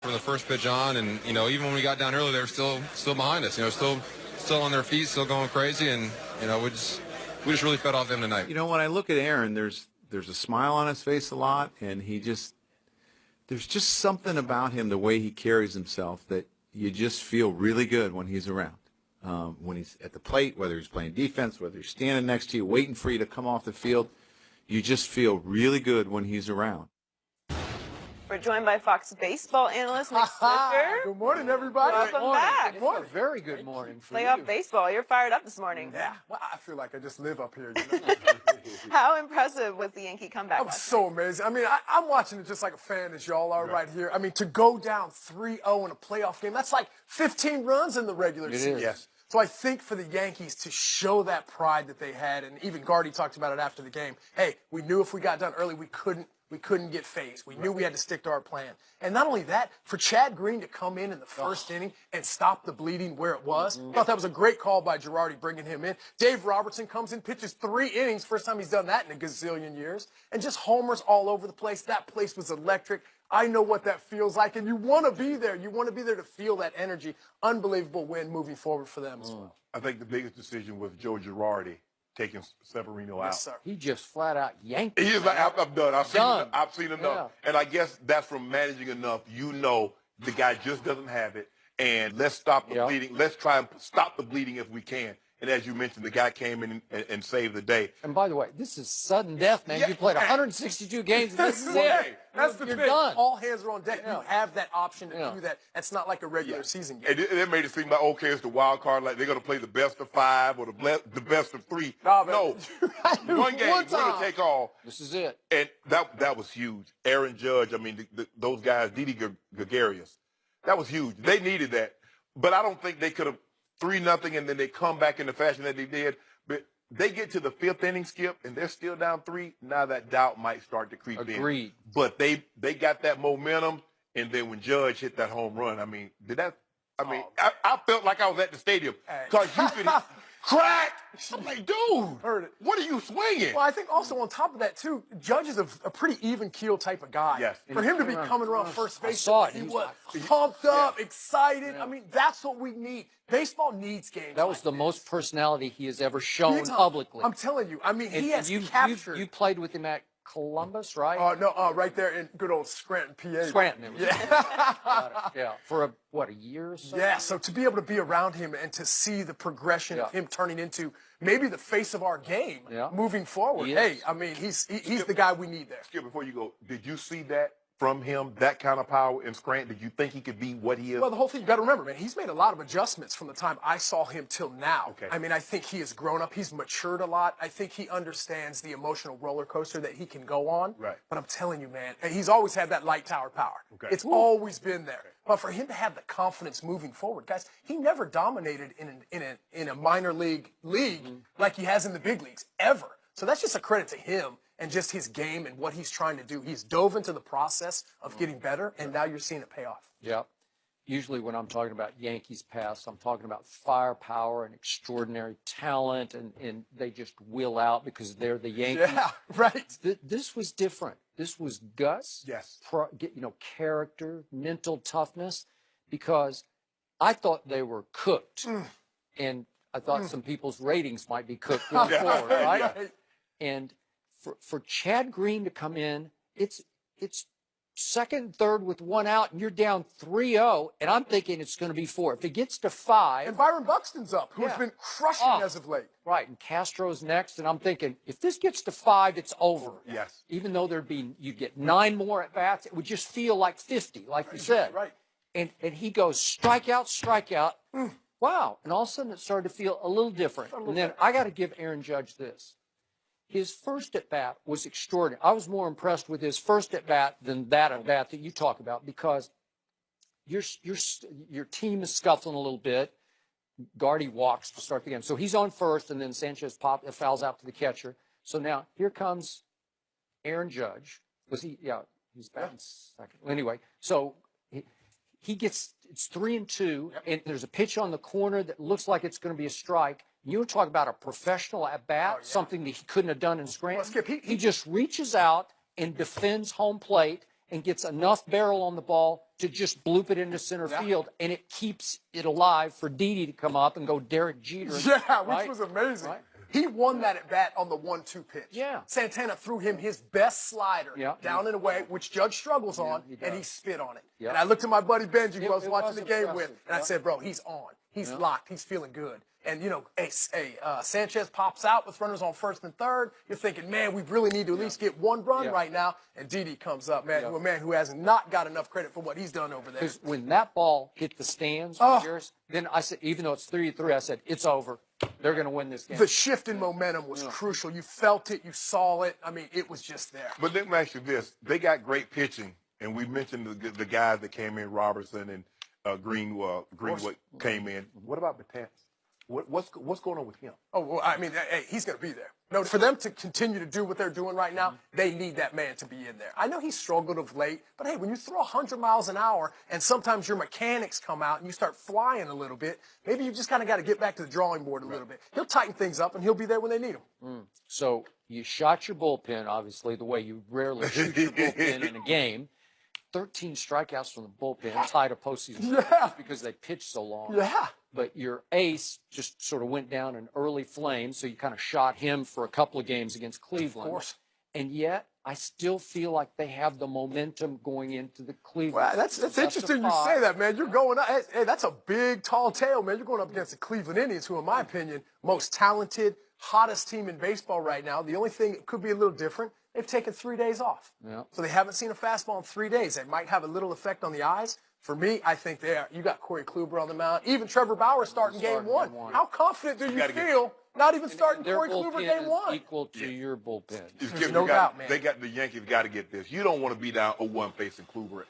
from the first pitch on, and even when we got down early, they were still behind us. Still on their feet, still going crazy, and we just really fed off them tonight. When I look at Aaron, there's a smile on his face a lot, and there's just something about him, the way he carries himself, that you just feel really good when he's around. When he's at the plate, whether he's playing defense, whether he's standing next to you, waiting for you to come off the field, you just feel really good when he's around. We're joined by Fox baseball analyst Nick Slicker. Good morning, everybody. Welcome back. Good morning. Very good morning for Playoff you. baseball. You're fired up this morning. Yeah, well, I feel like I just live up here. How impressive was the Yankee comeback? That was so amazing. I mean, I'm watching it just like a fan, as y'all are right here. I mean, to go down 3-0 in a playoff game, that's like 15 runs in the regular season. Yes. So I think for the Yankees to show that pride that they had, and even Gardy talked about it after the game, hey, we knew if we got done early, we couldn't get phased. We knew we had to stick to our plan. And not only that, for Chad Green to come in the first inning and stop the bleeding where it was, I thought that was a great call by Girardi bringing him in. Dave Robertson comes in, pitches 3 innings, first time he's done that in a gazillion years, and just homers all over the place. That place was electric. I know what that feels like, and you want to be there. You want to be there to feel that energy. Unbelievable win moving forward for them as well. I think the biggest decision was Joe Girardi taking Severino out. Yes, sir. He just flat out yanked. He is like, I'm done. I've seen enough. Yeah. And I guess that's from managing enough. The guy just doesn't have it. And let's stop the bleeding. Let's try and stop the bleeding if we can. And as you mentioned, the guy came in and saved the day. And by the way, this is sudden death, man. You played 162 games. This is it. That's the You're thing. done. All hands are on deck. Yeah. You have that option to do that. It's not like a regular season game. And it made it seem like, okay, it's the wild card. Like they're going to play the best of 5 or the best of 3. No, One game, we're going to take all. This is it. And that was huge. Aaron Judge, I mean, those guys, Didi Gregorius, that was huge. They needed that. But I don't think they could have 3-0 and then they come back in the fashion that they did. But they get to the 5th inning, Skip, and they're still down 3. Now that doubt might start to creep in. Agreed. But they got that momentum, and then when Judge hit that home run, I mean, I felt like I was at the stadium. Because you could crack. I'm like, dude, Heard it. what are you swinging? Well, I think also on top of that, too, Judge is a pretty even-keel type of guy. Yes. For him to be coming around first base, saw it. he He was was like, pumped up, excited. I mean, that's what we need. Baseball needs games That was like the this. most personality he has ever shown Big time. publicly. I'm telling you. I mean, he has you, captured. You played with him at Columbus, right? No, right there in good old Scranton, PA. Scranton. It was. Yeah. Yeah. For a year or so? Yeah, so to be able to be around him and to see the progression of him turning into maybe the face of our game moving forward. He Hey, is. I mean, he's the guy we need there. Skip, before you go, did you see that from him, that kind of power in Scranton? Did you think he could be what he is? Well, the whole thing, you got to remember, man, he's made a lot of adjustments from the time I saw him till now. Okay. I mean, I think he has grown up. He's matured a lot. I think he understands the emotional roller coaster that he can go on. Right. But I'm telling you, man, he's always had that light tower power. Okay. It's always been there. But for him to have the confidence moving forward, guys, he never dominated in a minor league like he has in the big leagues, ever. So that's just a credit to him and just his game and what he's trying to do. He's dove into the process of getting better, and now you're seeing it pay off. Yeah. Usually when I'm talking about Yankees past, I'm talking about firepower and extraordinary talent, and they just will out because they're the Yankees. Yeah, right. This was different. This was guts, Yes. character, mental toughness, because I thought they were cooked, and I thought some people's ratings might be cooked going forward, right? Yeah. And for Chad Green to come in, it's second and third with 1 out, and you're down 3-0, and I'm thinking it's going to be 4. If it gets to 5, And Byron Buxton's up, who's been crushing as of late. right, and Castro's next, and I'm thinking if this gets to 5, it's over. Yes. Even though you'd get 9 more at bats, it would just feel like 50, like you said. Right. And he goes strikeout. Wow. And all of a sudden it started to feel a little different. And then I got to give Aaron Judge this. His first at bat was extraordinary. I was more impressed with his first at bat than that at bat that you talk about, because your team is scuffling a little bit. Gardy walks to start the game. So he's on first, and then Sanchez fouls out to the catcher. So now here comes Aaron Judge. Was he? Yeah, he's batting second. Anyway, so he gets, it's 3-2, and there's a pitch on the corner that looks like it's going to be a strike. You talk about a professional at bat, something that he couldn't have done in Scranton. Well, Skip, he just reaches out and defends home plate and gets enough barrel on the ball to just bloop it into center field, and it keeps it alive for Didi to come up and go Derek Jeter. Yeah, which right? was amazing. Right? He won that at bat on the 1-2 pitch. Yeah. Santana threw him his best slider down and away, which Judge struggles on, and he spit on it. Yep. And I looked at my buddy Benji, who I was watching the game with, impressive. and I said, bro, he's on. He's locked. He's feeling good. And, you know, Sanchez pops out with runners on first and third. You're thinking, man, we really need to at least get one run right now. And Didi comes up, man, a man who has not got enough credit for what he's done over there. Because when that ball hit the stands, then I said, even though it's 3-3, I said, it's over. They're going to win this game. The shift in momentum was crucial. You felt it. You saw it. I mean, it was just there. But let me ask you this. They got great pitching, and we mentioned the guys that came in, Robertson and Greenwood came in. What about Batanz? What's going on with him? Oh, well, I mean, hey, he's going to be there. No, for them to continue to do what they're doing right now, they need that man to be in there. I know he's struggled of late, but hey, when you throw 100 miles an hour and sometimes your mechanics come out and you start flying a little bit, maybe you just kind of got to get back to the drawing board a little bit. He'll tighten things up and he'll be there when they need him. So you shot your bullpen, obviously, the way you rarely shoot your bullpen in a game. 13 strikeouts from the bullpen, tied a postseason because they pitched so long. Yeah. But your ace just sort of went down in early flames, so you kind of shot him for a couple of games against Cleveland. Of course. And yet, I still feel like they have the momentum going into the Cleveland. Well, that's interesting you say that, man. You're going up. Hey, that's a big, tall tale, man. You're going up against the Cleveland Indians, who, in my opinion, most talented, hottest team in baseball right now. The only thing that could be a little different, they've taken 3 days off. Yeah. So they haven't seen a fastball in 3 days. That might have a little effect on the eyes. For me, I think they are. You got Corey Kluber on the mound. Even Trevor Bauer starting game one. How confident do you feel not even starting Corey Kluber game one? Equal to your bullpen. There's no doubt, man. The Yankees got to get this. You don't want to be down 0-1 facing Kluber.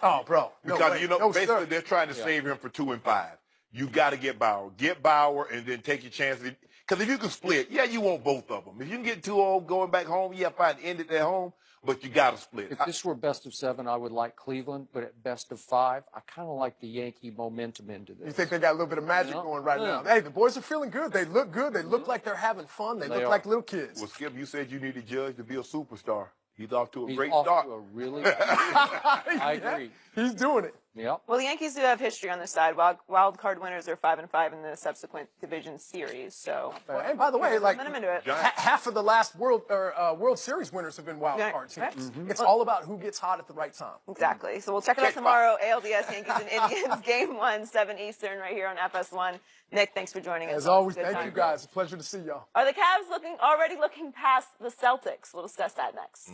Oh, bro. Because, basically they're trying to save him for 2 and 5. You got to get Bauer. Get Bauer and then take your chances. Because if you can split, you want both of them. If you can get 2-0 going back home, fine, end it at home. But you got to split. If this were best of 7, I would like Cleveland. But at best of 5, I kind of like the Yankee momentum into this. You think they got a little bit of magic going right now? Hey, the boys are feeling good. They look good. They look like they're having fun. They look like little kids. Well, Skip, you said you needed Judge to be a superstar. He's off to a He's great off start. To a really I agree. He's doing it. Yep. Well, the Yankees do have history on their side. Wild card winners are 5-5 in the subsequent division series. So, well, and by the way, like into it. half of the last World Series winners have been wild card teams. It's all about who gets hot at the right time. Exactly. So we'll check it out tomorrow. ALDS Yankees and Indians, Game 1, 7 Eastern, right here on FS1. Nick, thanks for joining us. As always, thank you guys. It's a pleasure to see y'all. Are the Cavs already looking past the Celtics? We'll discuss that next.